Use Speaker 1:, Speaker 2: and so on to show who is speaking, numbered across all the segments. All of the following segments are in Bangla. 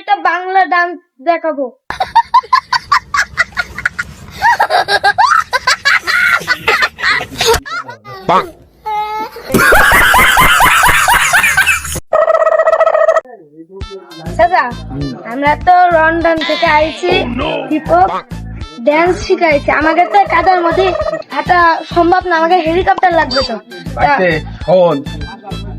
Speaker 1: একটা বাংলা ডান্স দেখাবো। দাদা আমরা তো লন্ডন থেকে আইছি, হিপ হপ ড্যান্স শিখাইছি। আমাকে তো কাদার মধ্যে হাঁটা সম্ভব না, আমাকে হেলিকপ্টার লাগবে তো।
Speaker 2: শোন,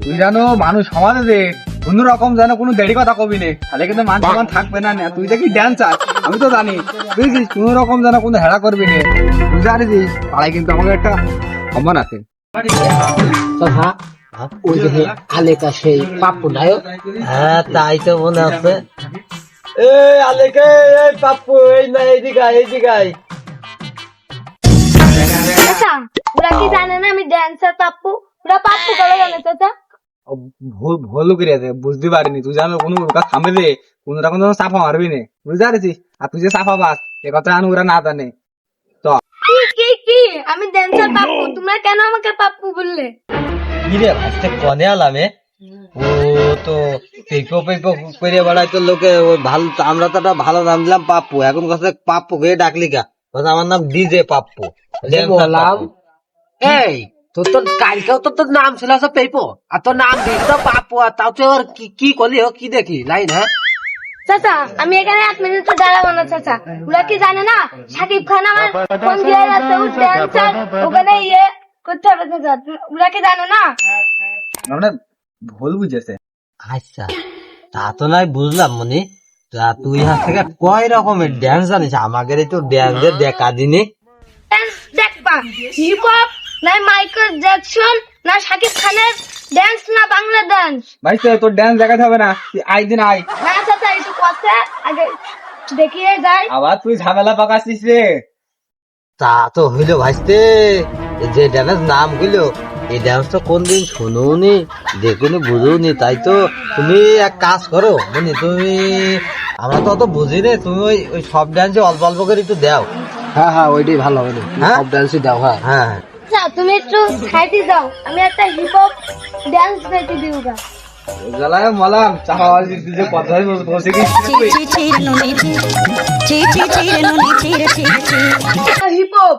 Speaker 2: তুই জানো মানুষ সমাজে যে কোন রকম যেন কোনো দেরি কথা কবি নে, তাহলে কিন্তু মান সম্মান থাকবে না। তুই দেখি ড্যান্সার, আমি তো জানি তুই কোন রকম যেন কোনো হেড়া করবি নে। তুই জানিস পাড়ায় কিন্তু আমাকে একটা সম্মান আছে।
Speaker 3: ওই যে আলেকা সেই পাপ্পু নায়ক। হ্যাঁ তাই তো মনে আছে। এই আলেকা, এই পাপ্পু, এই না এইদিকে এইদিকে।
Speaker 1: চাচা ওরা কি জানে না আমি ড্যান্সার পাপ্পু? ওরা পাপ্পু করে জানে চাচা?
Speaker 2: ভুল করে আছে, বুঝতে পারিনি। তুই জানো কোনো থামে রে, কোন রকম যেন চাপা মারবি নে, বুঝতে পারছিস? আর তুই যে চাপা বাস এ কথা জানো ওরা না জানে।
Speaker 1: কি কি কি আমি ড্যান্সার পাপ্পু, তোমরা কেন আমাকে পাপ্পু বললে?
Speaker 3: কিরে ভাইতে কনে আলামে ও তো পেপো পেপো করে বেড়াইতো লোকে। ও ভালো, আমরা তো একটা ভালো নাম দিলাম পাপ্পু। এখন কথা পাপ্পু কে ডাকলি কা? আমার নাম ডিজে পাপ্পু। বললাম এই তোর তো কালকেও তো তোর নাম ছিল পেপো, আর তোর নাম দিস তো পাপ্পু, আর তাও তুই আবার কি করলি? কি দেখি লাইন? হ্যাঁ
Speaker 1: চাচা আমি এখানে 1 মিনিট তো দাঁড়াবো না চাচা। ওরা কি জানে না শাকিব খান আমার কোন দিয়ে যাচ্ছে, ও ড্যান্সার, ওখানে ইয়ে করতে হবে চাচা। ওরা কি জানে না?
Speaker 2: মানে ভুল বুঝেছে।
Speaker 3: আচ্ছা তা তো নাই বুঝলাম মনি। তা তুই হাত থেকে কয় রকমের ড্যান্স জানিস? আমাকে তো ড্যান্সের দেখা দিনি।
Speaker 1: ড্যান্স দেখবা, হিপ হপ না মাইকেল জ্যাকসন না শাকিব খানের ড্যান্স না বাংলা ডান্স।
Speaker 2: ভাই তোর ড্যান্স দেখাতে হবে না, তুই আই দিন আই।
Speaker 1: না চাচা একটু কথা আগে দেখিয়ে যাই।
Speaker 2: আবার তুই ঝামেলা পাকাচ্ছিস রে।
Speaker 3: তা তো হইলো ভাইস্তে, যে ড্যান্স নাম গুলো, এই ড্যান্স তো কোনদিন শুনুনি, দেখুনি, বুঝুনি। তাই তো তুমি এক কাজ করো মানে, তুমি, আমরা তো অত বুঝি রে, তুমি ওই সব ড্যান্সে অল্প অল্প করে একটু দাও। হ্যাঁ হ্যাঁ ওইটাই ভালো হবে। সব ড্যান্সই দাও। হ্যাঁ হ্যাঁ
Speaker 1: আচ্ছা তুমি একটু সাইডে যাও, আমি একটা হিপ হপ ড্যান্স দেখে দিউগা।
Speaker 2: জ্বালায় মলাম চাপা বাজি যে কথাই বসে কি
Speaker 1: হিপ হপ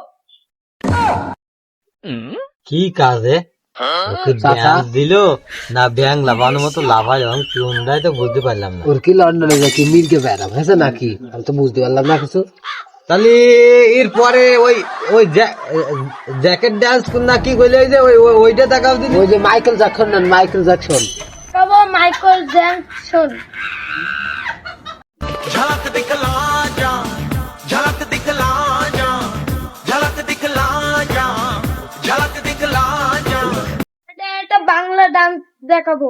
Speaker 3: কি কাজে ওকে ড্যান্স দিল না ব্যাং লাফানোর মতো লাফায়, এবং কোনটাই তো বুঝতে পারলাম না। ওর কি লন্ডনে যাচ্ছি মিরকে বেড়াম হয়েছে নাকি? আমি তো বুঝতে পারলাম না কিছু। তাহলে এরপরে ওই ওই জ্যাকেট ডান্স না কি কইলে, ওই যে ওইটা দেখাও দিদি। ওই যে মাইকেল জ্যাকসন না, মাইকেল জ্যাকসন।
Speaker 1: বাবা মাইকেল জ্যাকসন।
Speaker 4: झलक दिखला जा, झलक दिखला जा, झलक दिखला जा, झलक दिखला जा।
Speaker 1: এটা একটা বাংলা ডান্স দেখাবো।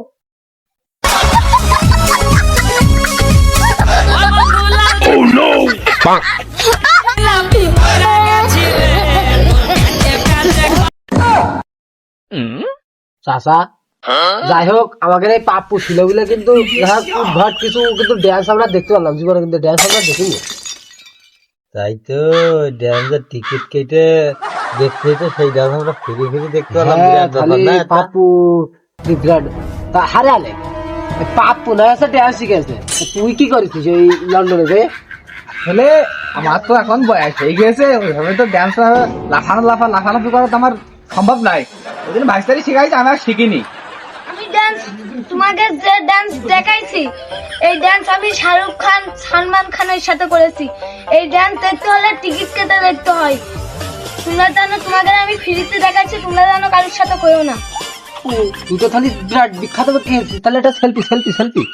Speaker 3: চাচা যাই হোক, আমাদের এই পাপ্পু ছিল বলে কিন্তু উদ্ভট কিছু কিন্তু ড্যান্স আমরা দেখতে পারলাম, জীবনে কিন্তু ড্যান্স আমরা দেখিনি। তাই তো ড্যান্সের টিকিট কেটে দেখতে তো সেই ড্যান্স আমরা ফিরে ফিরে দেখতে পারলাম। পাপ্পু হারে আলে পাপ্পু না আছে ড্যান্স শিখেছে। তুই কি করেছিস ওই লন্ডনে যে?
Speaker 2: আসলে আমার তো এখন বয়স হয়ে গেছে, ওইভাবে তো ড্যান্স লাফালাফি করা তো আমার সম্ভব নাই। ওই জন্য ভাইস্তারি শিখাইছে, আমি আর শিখিনি।
Speaker 1: আমি ডান্স তোমাকে যে ডান্স দেখাইছি, এই ডান্স আমি শাহরুখ খান সালমান খানের সাথে করেছি। এই ডান্স দেখতে হলে টিকিট কেটে দেখতে হয়। তোমরা জানো তোমাদের আমি ফ্রিতে দেখাচ্ছি, তোমরা জানো কারোর সাথে কইও না।
Speaker 3: তুই তো খালি বিরাট বিখ্যাত ব্যক্তি হয়েছিস, তাহলে এটা সেলফি সেলফি সেলফি।